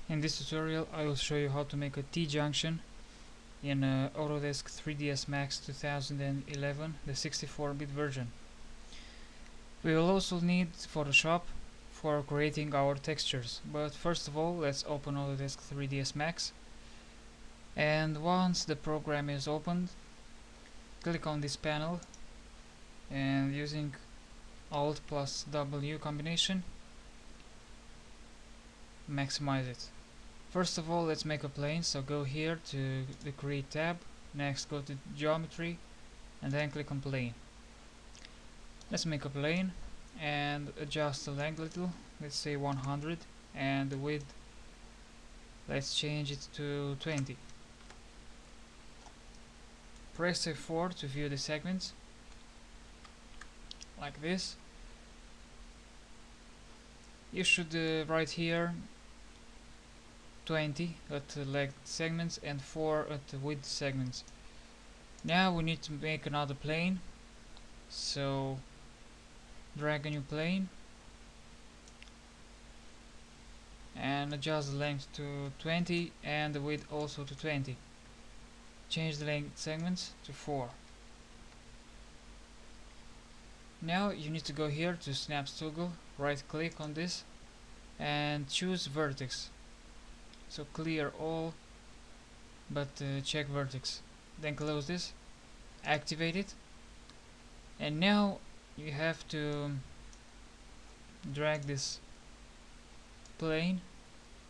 In this tutorial I will show you how to make a T-junction in Autodesk 3ds Max 2011, the 64-bit version. We will also need Photoshop for creating our textures, but first of all let's open Autodesk 3ds Max, and once the program is opened, click on this panel and using Alt plus W combination, maximize it. First of all, let's make a plane, so go here to the Create tab, next go to Geometry, and then click on Plane. Let's make a plane and adjust the length a little, let's say 100, and the width, let's change it to 20. Press F4 to view the segments, like this. You should write here 20 at the length segments and 4 at the width segments. Now we need to make another plane, so drag a new plane and adjust the length to 20 and the width also to 20. Change the length segments to 4. Now you need to go here to Snaps toggle, right click on this and choose vertex. So clear all but check vertex. Then close this, activate it, and now you have to drag this plane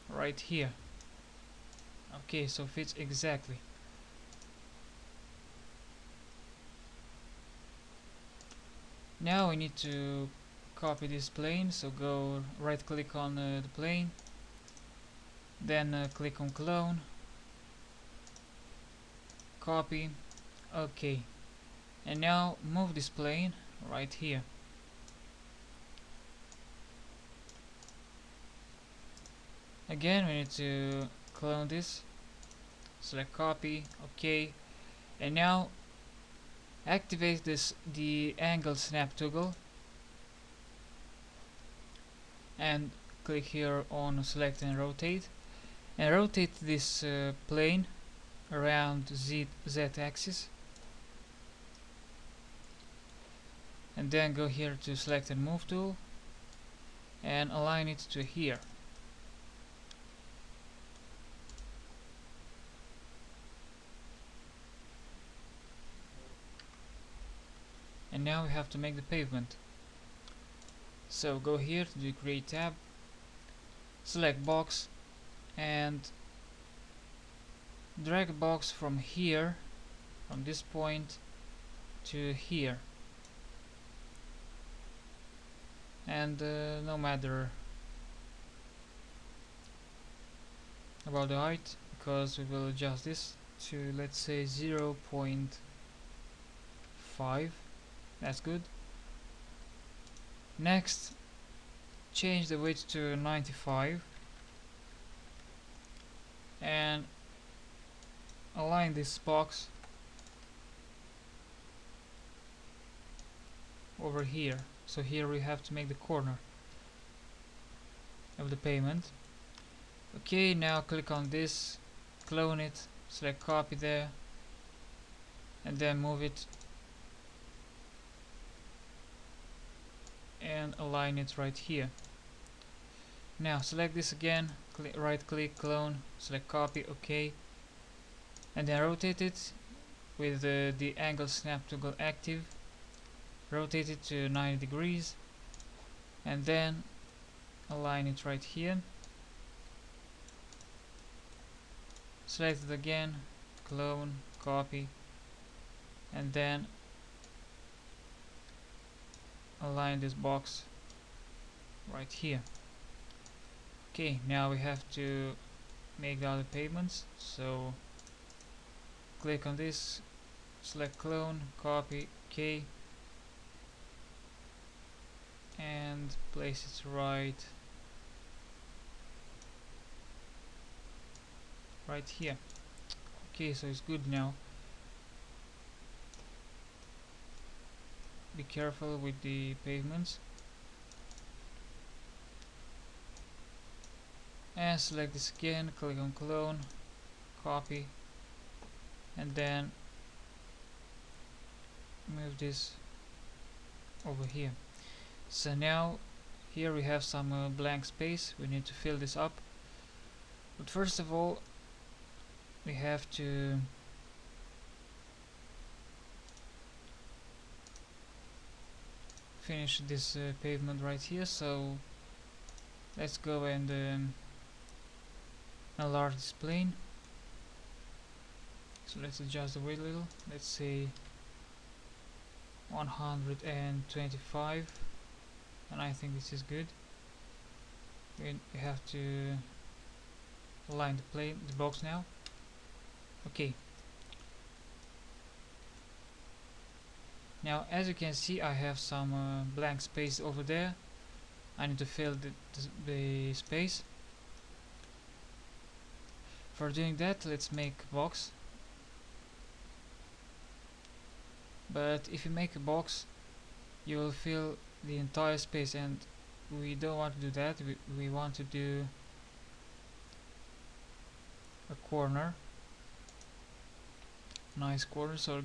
right here. Okay, so fits exactly. Now we need to copy this plane, so go right click on the plane, then click on clone, copy, okay, and now move this plane right here. Again we need to clone this, select copy, okay, and now activate the angle snap toggle and click here on select and rotate this plane around Z axis, and then go here to select and move tool and align it to here. And now we have to make the pavement. So go here to the Create tab, select box and drag a box from here, from this point to here, and no matter about the height because we will adjust this to, let's say, 0.5. That's good. Next, change the width to 95 and align this box over here. So here we have to make the corner of the pavement. Okay, now click on this, clone it, select copy there, and then move it and align it right here. Now select this again, right click, clone, select copy, okay, and then rotate it with the angle snap toggle active, rotate it to 90 degrees and then align it right here. Select it again, clone, copy, and then align this box right here. Okay, now we have to make the other pavements, so click on this, select clone, copy, okay, and place it right here. Okay, so it's good now. Be careful with the pavements. and select this again, click on clone, copy, and then move this over here. So now here we have some blank space. We need to fill this up, but first of all we have to finish this pavement right here. So let's go and enlarge this plane. So let's adjust the weight a little. Let's say 125, and I think this is good. We have to align the plane, the box now. Okay. Now, as you can see, I have some blank space over there. I need to fill the space. For doing that, let's make a box. But if you make a box, you will fill the entire space, and we don't want to do that. We want to do a corner, nice corner. So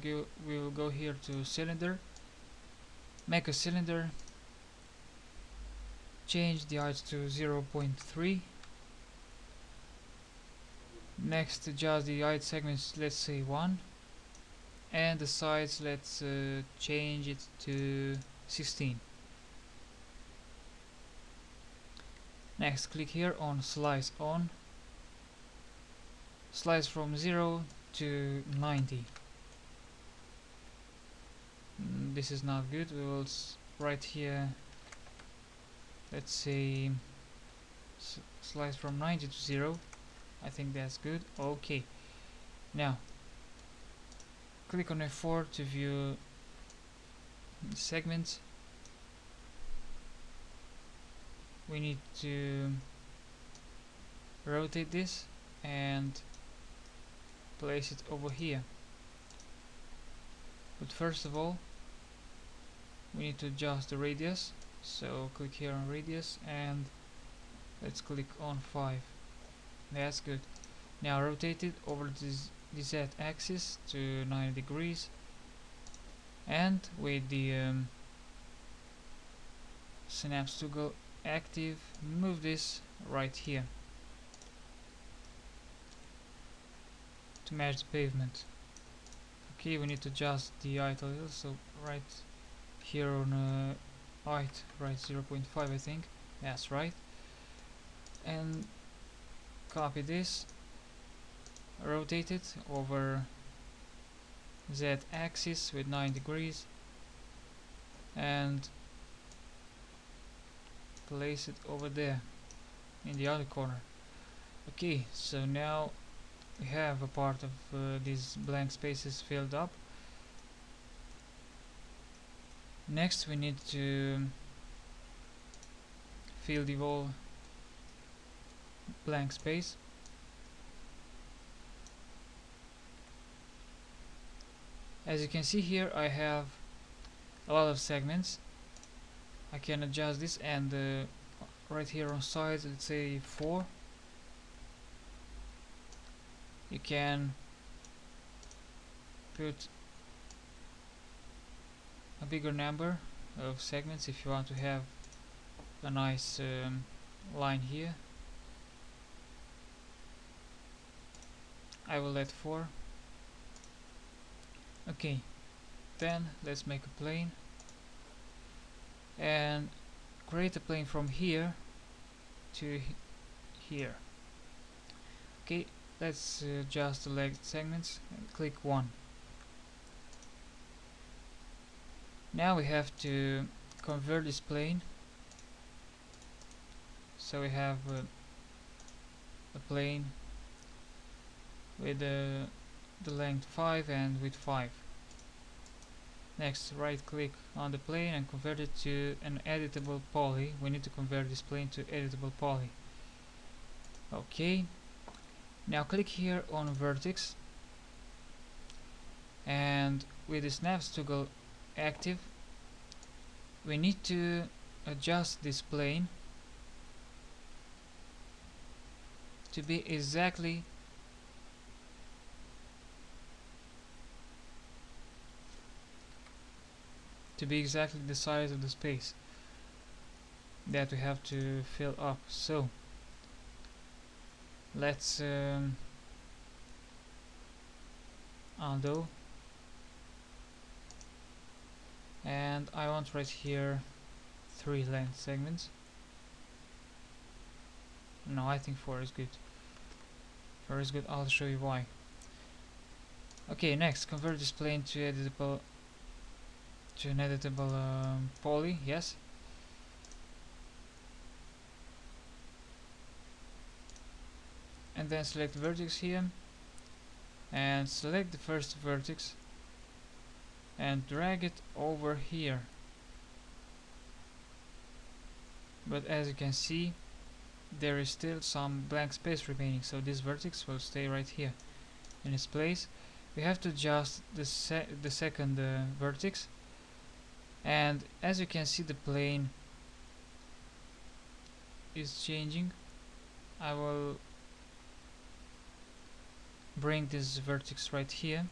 we will go here to cylinder, make a cylinder, change the height to 0.3. Next, adjust the height segments, let's say 1, and the sides, let's change it to 16. Next, click here on slice on, slice from 0 to 90. This is not good. We will write here, let's say slice from 90 to 0. I think that's good. Okay, now click on F4 to view segments. We need to rotate this and place it over here. But first of all, we need to adjust the radius. So click here on radius and let's click on 5. That's good. Now rotate it over the Z axis to 90 degrees, and with the synapse toggle active, move this right here to match the pavement. Okay, we need to adjust the height a little, so right here on height, right 0.5, I think. That's right. And copy this, rotate it over Z axis with 9 degrees, and place it over there in the other corner. Okay, so now we have a part of these blank spaces filled up. Next, we need to fill the whole blank space. As you can see here, I have a lot of segments. I can adjust this, and right here on sides, let's say 4. You can put a bigger number of segments if you want to have a nice line here. I will let 4. Okay, then let's make a plane and create a plane from here to here. Okay, let's adjust the leg segments and click 1. Now we have to convert this plane, so we have a plane with the length 5 and width 5. Next, right click on the plane and convert it to an editable poly. We need to convert this plane to editable poly. Okay, now click here on vertex, and with the snaps toggle active, we need to adjust this plane to be exactly the size of the space that we have to fill up. So let's undo, and I want right here 3 length segments. No, I think 4 is good. 4 is good. I'll show you why. Okay, next, convert this plane to an editable poly. Yes. And then select vertex here, and select the first vertex and drag it over here. But as you can see, there is still some blank space remaining, so this vertex will stay right here in its place. We have to adjust the second vertex, and as you can see, the plane is changing. I will bring this vertex right here.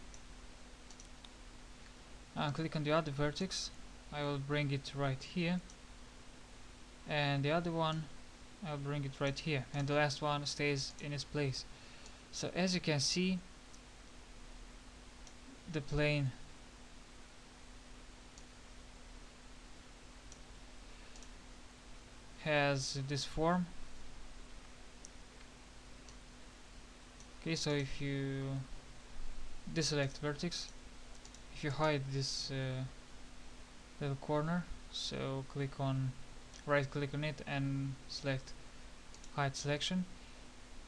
Click on the other vertex. I will bring it right here, and the other one I'll bring it right here, and the last one stays in its place. So as you can see, the plane has this form. Okay, so if you deselect vertex, if you hide this little corner, so right click on it and select hide selection,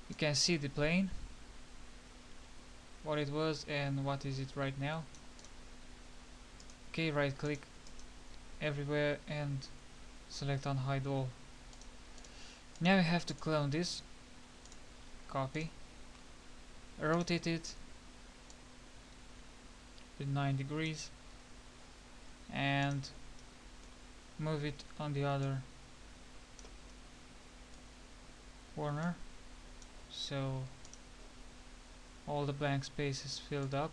you can see the plane, what it was and what is it right now. Okay, right click everywhere and select unhide all. Now you have to clone this, copy, rotate it with 9 degrees and move it on the other corner, so all the blank space is filled up.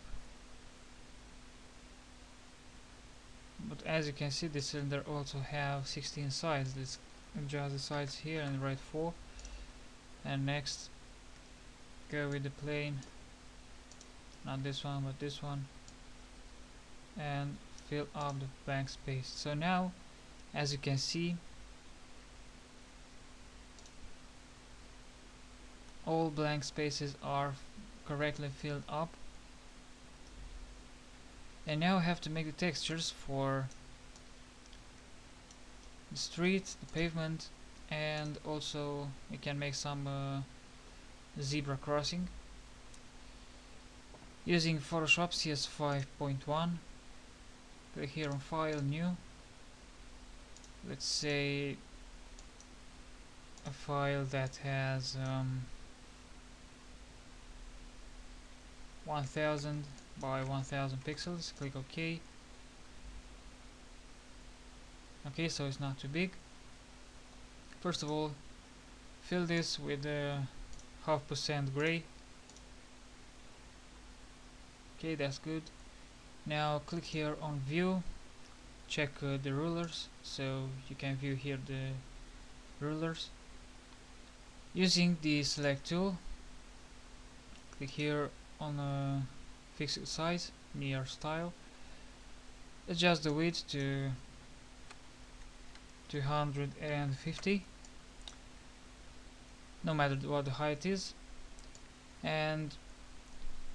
But as you can see, the cylinder also have 16 sides. Let's adjust the sides here and write 4, and next go with the plane, not this one but this one, and fill up the blank space. So now, as you can see, all blank spaces are correctly filled up. And now I have to make the textures for the street, the pavement, and also we can make some zebra crossing using Photoshop CS5.1. Click here on File, New. Let's say a file that has 1000 by 1000 pixels. Click OK. Okay, so it's not too big. First of all, fill this with 0.5% gray. Okay, that's good. Now click here on View, check the rulers, so you can view here the rulers. Using the Select tool, click here on Fixed Size, near Style. Adjust the width to 250, no matter what the height is, and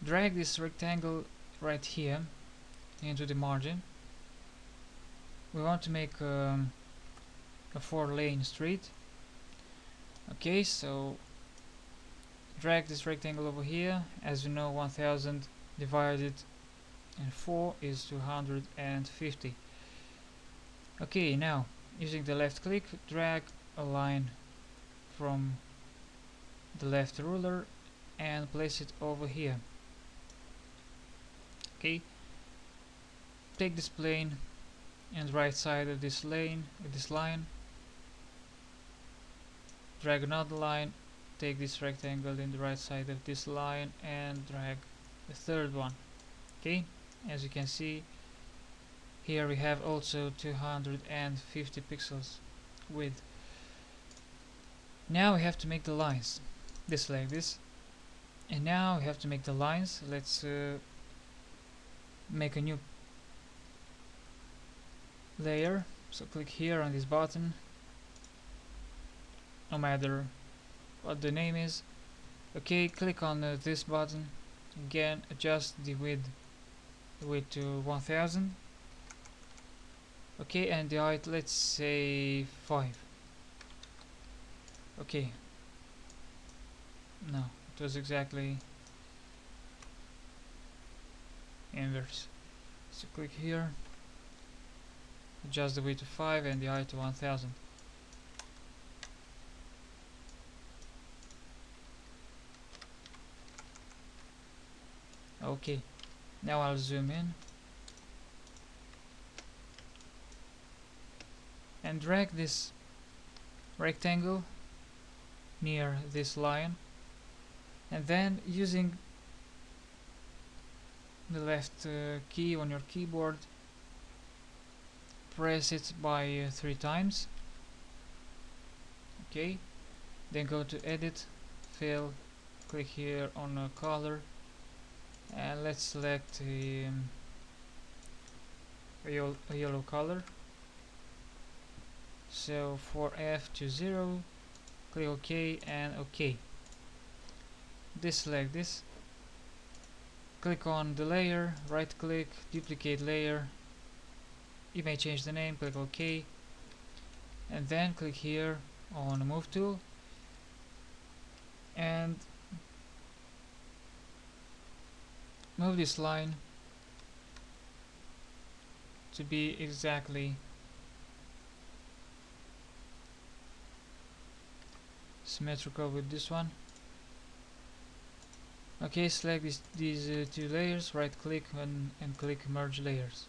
drag this rectangle right here into the margin. We want to make a 4-lane street. Okay, so drag this rectangle over here. As you know, 1000 divided in 4 is 250. Okay, now using the left click, drag a line from the left ruler and place it over here. Okay, take this plane and right side of this line, drag another line take this rectangle in the right side of this line and drag the third one. Okay, as you can see, here we have also 250 pixels width. Now we have to make the lines, this like this, and now we have to make the lines. Let's make a new layer. So click here on this button, no matter what the name is. Okay, click on this button again, adjust the width to 1000. Okay, and the height, let's say 5. Okay, no, it was exactly inverse. So click here, adjust the width to 5 and the height to 1000. Okay, now I'll zoom in and drag this rectangle near this line, and then using the left key on your keyboard, press it by 3 times. Okay, then go to edit, fill, click here on color, and let's select a yellow color. So for F20, click OK and OK. Deselect this, click on the layer, right click, duplicate layer, you may change the name, click OK, and then click here on the move tool and move this line to be exactly symmetrical with this one. Okay, select these 2 layers, right click and click merge layers.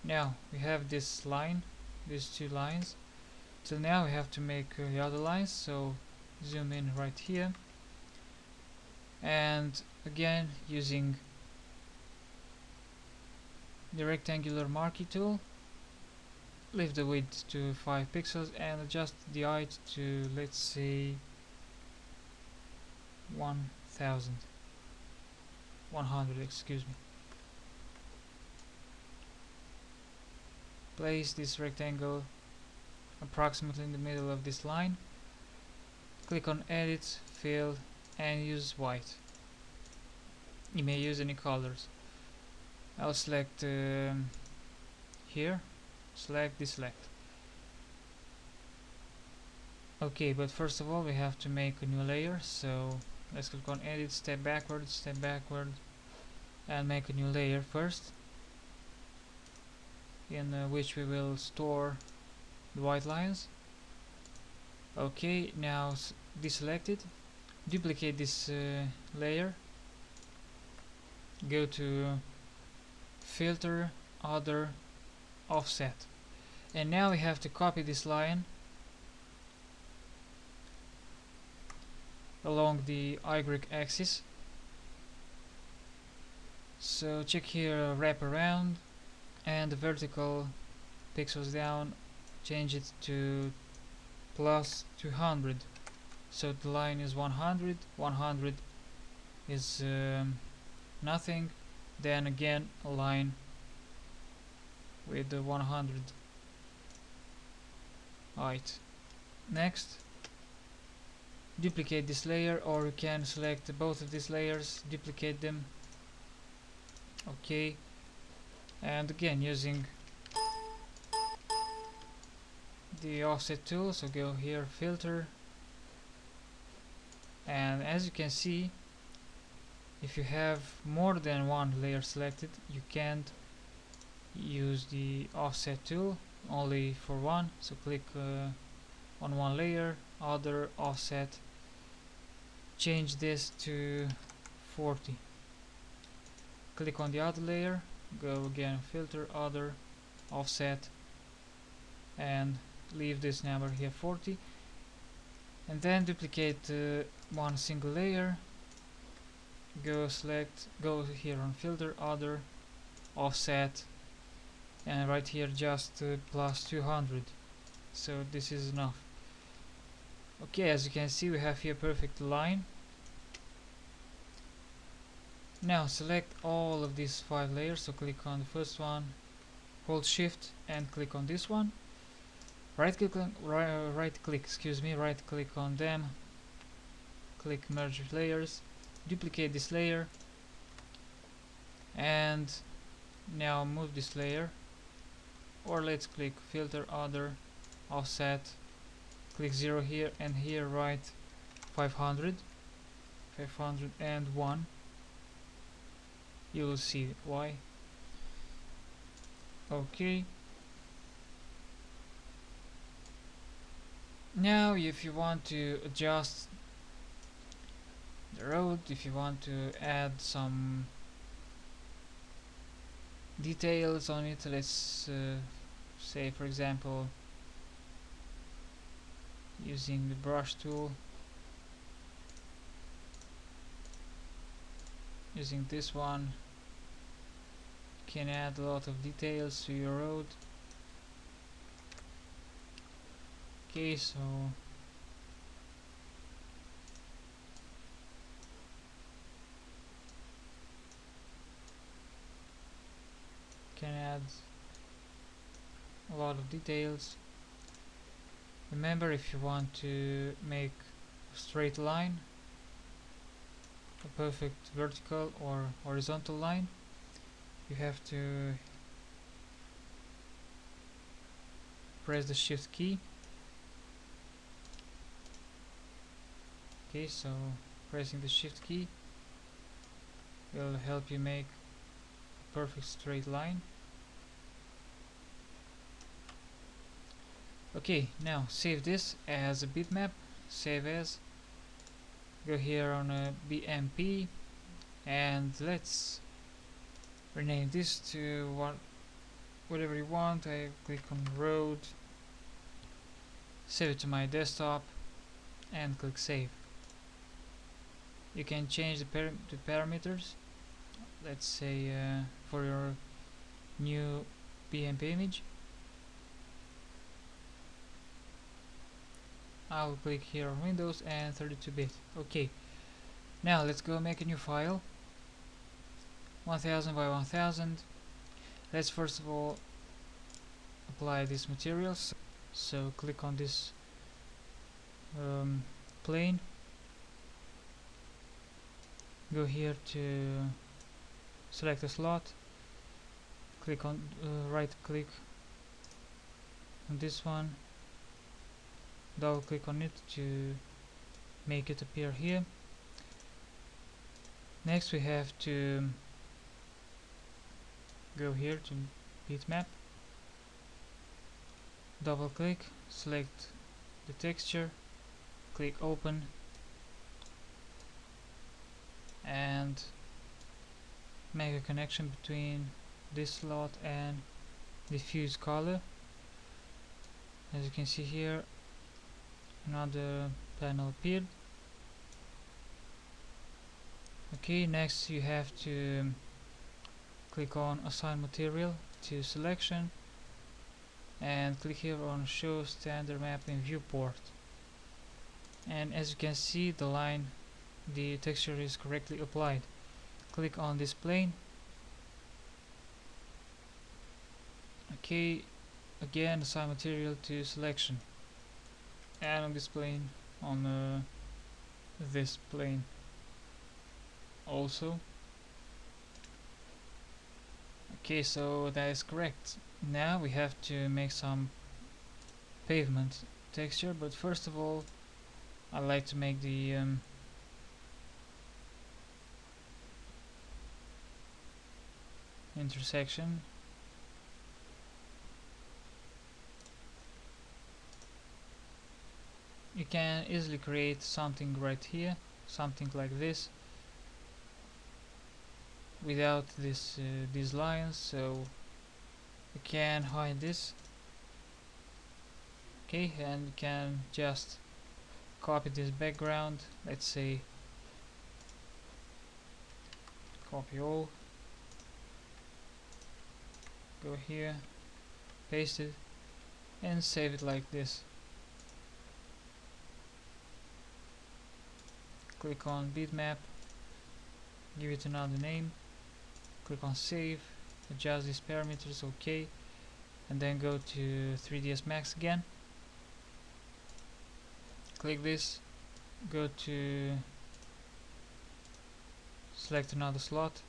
Now we have this line, these 2 lines. Till now we have to make the other lines, so zoom in right here, and again using the rectangular marquee tool, lift the width to 5 pixels and adjust the height to, let's say, 100, excuse me. Place this rectangle approximately in the middle of this line. Click on edit, fill, and use white. You may use any colors. I'll select here, select, deselect. Okay, but first of all we have to make a new layer, so let's click on edit, step backward, and make a new layer first, in which we will store the white lines. Okay, now deselect it, duplicate this layer, go to filter, other, offset, and now we have to copy this line along the Y axis. So check here, wrap around, and the vertical pixels down, change it to plus 200, so the line is 100, 100 is nothing, then again a line with the 100 height. Next, duplicate this layer, or you can select both of these layers, duplicate them. Okay, and again using the offset tool, so go here, filter, and as you can see, if you have more than one layer selected, you can't use the offset tool, only for one. So click on one layer, other, offset, change this to 40, click on the other layer, go again, filter, other, offset, and leave this number here 40, and then duplicate one single layer. Go here on filter, other, offset, and right here just plus 200. So this is enough. Okay, as you can see, we have here perfect line. Now select all of these 5 layers, so click on the first one, hold shift and click on this one, right click on them, click merge layers, duplicate this layer, and now move this layer, or let's click filter, other, offset, click 0 here, and here write 501. You will see why. Okay. Now if you want to adjust the road, if you want to add some details on it, let's say for example using the brush tool, using this one, can add a lot of details to your road. Okay, so can add a lot of details. Remember, if you want to make a straight line, a perfect vertical or horizontal line, you have to press the shift key. Okay, so pressing the shift key will help you make a perfect straight line. Okay, now save this as a bitmap, save as, go here on a BMP, and let's rename this to whatever you want. I click on road, save it to my desktop, and click save. You can change the parameters, let's say for your new BMP image. I'll click here on Windows and 32-bit. Okay, now let's go make a new file, 1000 by 1000. Let's first of all apply these materials. So click on this plane, go here to select a slot, click on right click on this one, double click on it to make it appear here. Next we have to go here to bitmap, double click, select the texture, click open, and make a connection between this slot and diffuse color. As you can see here, another panel appeared. Okay, next you have to click on assign material to selection and click here on show standard map in viewport, and as you can see, the texture is correctly applied. Click on this plane. Okay, again assign material to selection, and on this plane, on this plane also. Okay, so that is correct. Now we have to make some pavement texture, but first of all I like to make the intersection. You can easily create something right here, something like this, without these lines, so you can hide this. Okay, and you can just copy this background, let's say copy all, go here, paste it, and save it like this. Click on bitmap, give it another name, click on save, adjust these parameters, OK, and then go to 3ds Max again, click this, go to select another slot,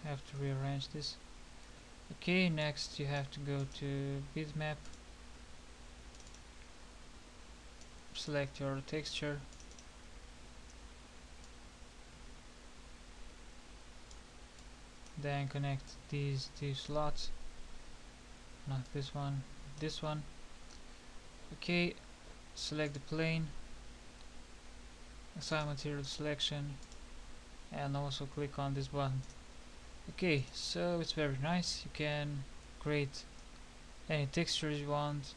have to rearrange this. Okay, next you have to go to bitmap, select your texture, then connect these two slots, not this one, this one. Okay, select the plane, assign material selection, and also click on this button. Okay, so it's very nice. You can create any textures you want.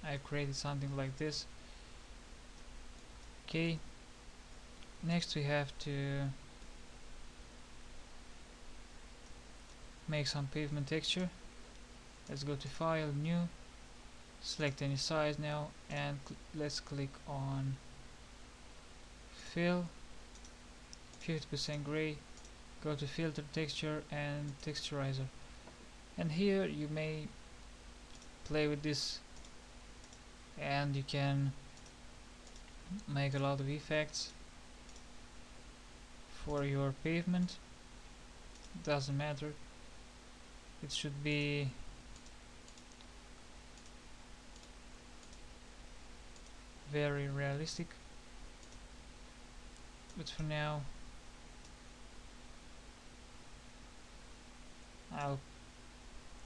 I created something like this. Okay, next we have to make some pavement texture. Let's go to file, new, select any size now, and let's click on fill, 50% gray, go to filter, texture, and texturizer, and here you may play with this and you can make a lot of effects for your pavement. Doesn't matter, it should be very realistic, but for now I'll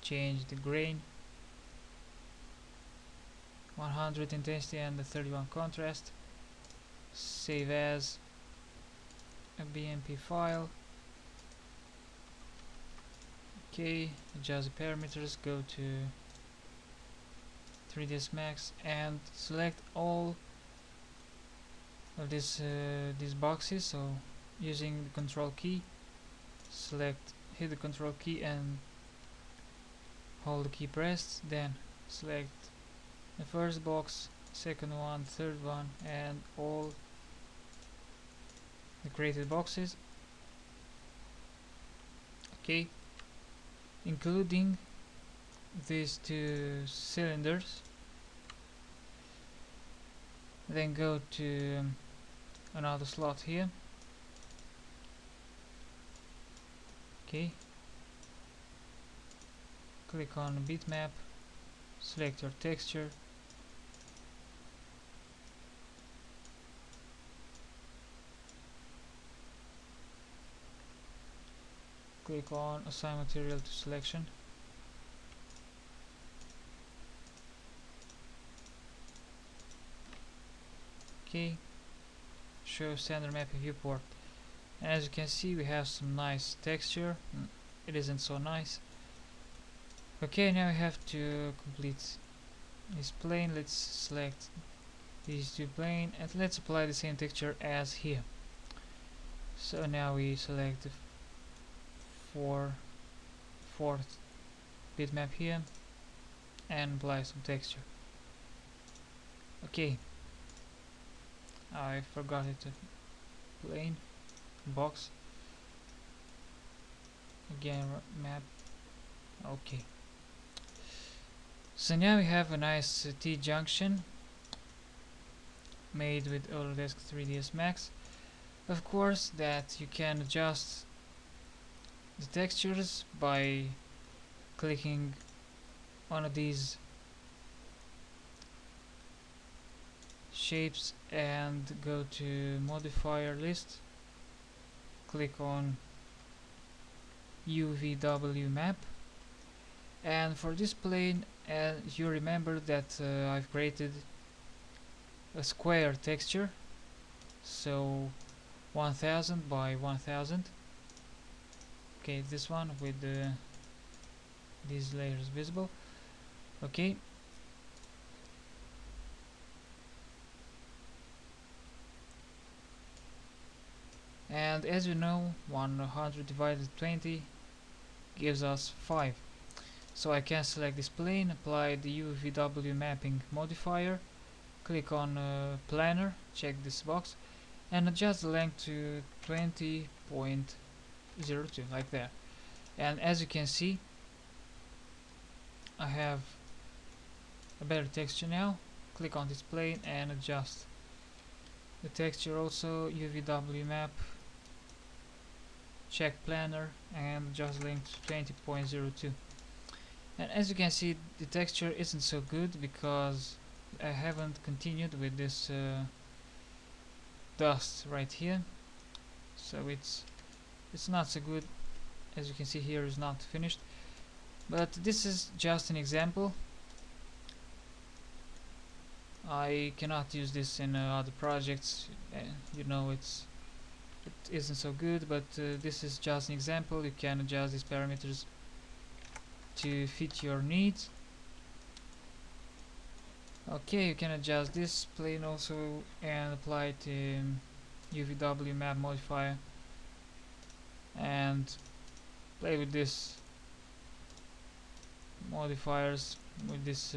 change the grain, 100 intensity and the 31 contrast, save as a BMP file. Okay, adjust the parameters, go to 3ds Max and select all of these boxes. So using the control key, hit the control key and hold the key pressed, then select the first box, second one, third one, and all the created boxes. Okay, including these two cylinders. Then go to another slot here. Okay, click on bitmap, select your texture, click on assign material to selection, okay, show standard mapping viewport, and as you can see we have some nice texture. It isn't so nice. Okay, now we have to complete this plane. Let's select these two plane and let's apply the same texture as here. So now we select the fourth bitmap here and apply some texture. Okay, I forgot it, plane, box, again map. Okay, so now we have a nice T-junction made with Autodesk 3ds Max. Of course that you can adjust the textures by clicking one of these shapes and go to modifier list, click on UVW map, and for this plane you remember that I've created a square texture, so 1000 by 1000. Okay, this one with the these layers visible. Okay, and as you know, 100 divided 20 gives us 5. So I can select this plane, apply the UVW mapping modifier, click on planar, check this box, and adjust the length to 20.02, like that. And as you can see, I have a better texture now. Click on this plane and adjust the texture. Also UVW map, check planar, and adjust length to 20.02. And as you can see, the texture isn't so good because I haven't continued with this dust right here, so it's not so good. As you can see here, is not finished, but this is just an example. I cannot use this in other projects. You know, it isn't so good, but this is just an example. You can adjust these parameters to fit your needs. Okay, you can adjust this plane also and apply it in UVW map modifier and play with this modifiers, with these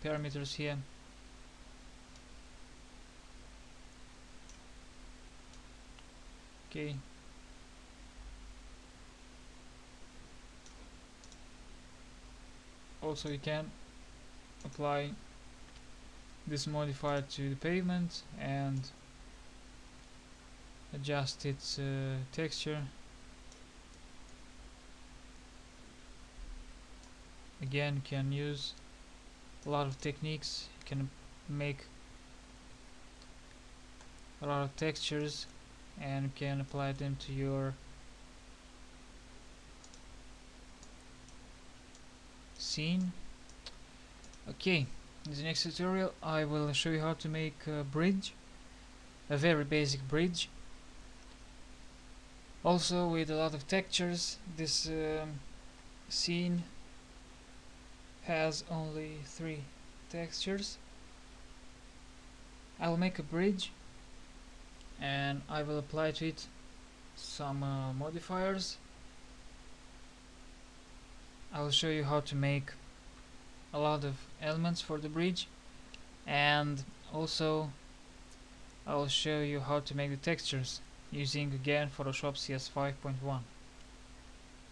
parameters here. Okay, also you can apply this modifier to the pavement and adjust its texture. Again, you can use a lot of techniques. You can make a lot of textures and you can apply them to your scene. Okay, in the next tutorial I will show you how to make a bridge, a very basic bridge, also with a lot of textures. This scene has only 3 textures. I will make a bridge and I will apply to it some modifiers. I will show you how to make a lot of elements for the bridge, and also I will show you how to make the textures using again Photoshop CS5.1.